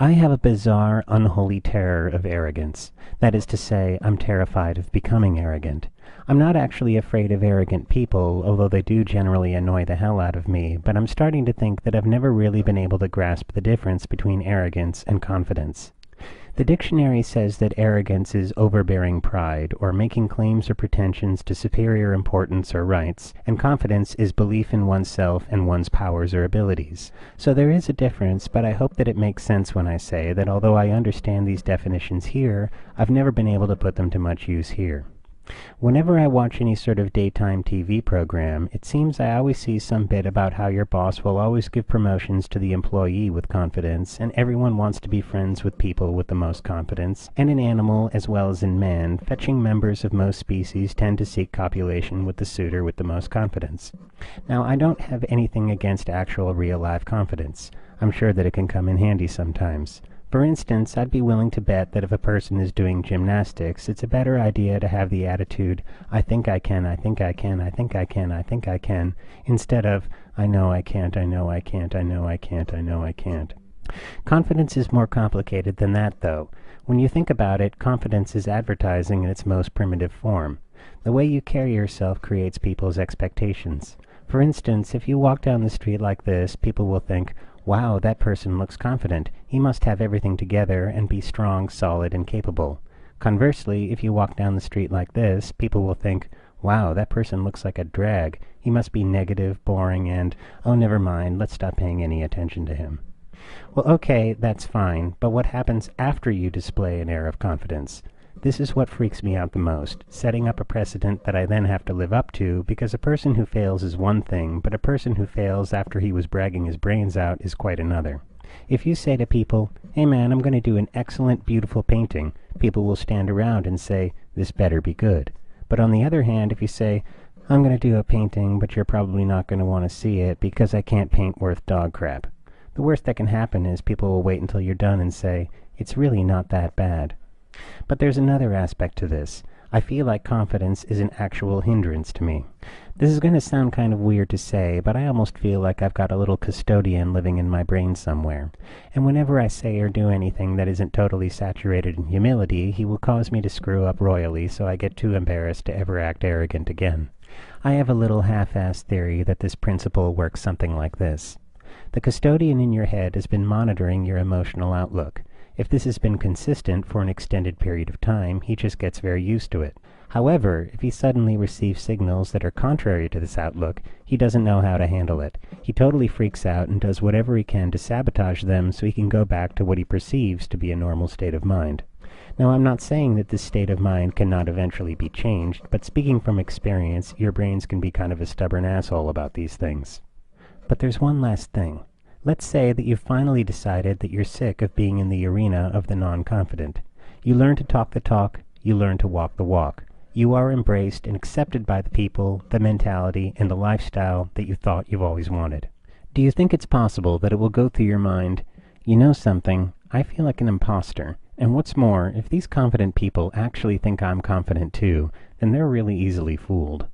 I have a bizarre, unholy terror of arrogance. That is to say, I'm terrified of becoming arrogant. I'm not actually afraid of arrogant people, although they do generally annoy the hell out of me, but I'm starting to think that I've never really been able to grasp the difference between arrogance and confidence. The dictionary says that arrogance is overbearing pride, or making claims or pretensions to superior importance or rights, and confidence is belief in oneself and one's powers or abilities. So there is a difference, but I hope that it makes sense when I say that although I understand these definitions here, I've never been able to put them to much use here. Whenever I watch any sort of daytime TV program, it seems I always see some bit about how your boss will always give promotions to the employee with confidence, and everyone wants to be friends with people with the most confidence, and in animal as well as in man, fetching members of most species tend to seek copulation with the suitor with the most confidence. Now, I don't have anything against actual real-life confidence. I'm sure that it can come in handy sometimes. For instance, I'd be willing to bet that if a person is doing gymnastics, it's a better idea to have the attitude, I think I can, I think I can, I think I can, I think I can, instead of, I know I can't, I know I can't, I know I can't, I know I can't. Confidence is more complicated than that, though. When you think about it, confidence is advertising in its most primitive form. The way you carry yourself creates people's expectations. For instance, if you walk down the street like this, people will think, wow, that person looks confident. He must have everything together and be strong, solid, and capable. Conversely, if you walk down the street like this, people will think, wow, that person looks like a drag. He must be negative, boring, and, oh, never mind, let's stop paying any attention to him. Well, okay, that's fine, but what happens after you display an air of confidence? This is what freaks me out the most, setting up a precedent that I then have to live up to, because a person who fails is one thing, but a person who fails after he was bragging his brains out is quite another. If you say to people, hey man, I'm going to do an excellent, beautiful painting, people will stand around and say, this better be good. But on the other hand, if you say, I'm going to do a painting, but you're probably not going to want to see it because I can't paint worth dog crap, the worst that can happen is people will wait until you're done and say, it's really not that bad. But there's another aspect to this. I feel like confidence is an actual hindrance to me. This is going to sound kind of weird to say, but I almost feel like I've got a little custodian living in my brain somewhere. And whenever I say or do anything that isn't totally saturated in humility, he will cause me to screw up royally, so I get too embarrassed to ever act arrogant again. I have a little half-assed theory that this principle works something like this. The custodian in your head has been monitoring your emotional outlook. If this has been consistent for an extended period of time, he just gets very used to it. However, if he suddenly receives signals that are contrary to this outlook, he doesn't know how to handle it. He totally freaks out and does whatever he can to sabotage them so he can go back to what he perceives to be a normal state of mind. Now, I'm not saying that this state of mind cannot eventually be changed, but speaking from experience, your brains can be kind of a stubborn asshole about these things. But there's one last thing. Let's say that you've finally decided that you're sick of being in the arena of the non-confident. You learn to talk the talk, you learn to walk the walk. You are embraced and accepted by the people, the mentality, and the lifestyle that you thought you've always wanted. Do you think it's possible that it will go through your mind, you know something, I feel like an imposter, and what's more, if these confident people actually think I'm confident too, then they're really easily fooled.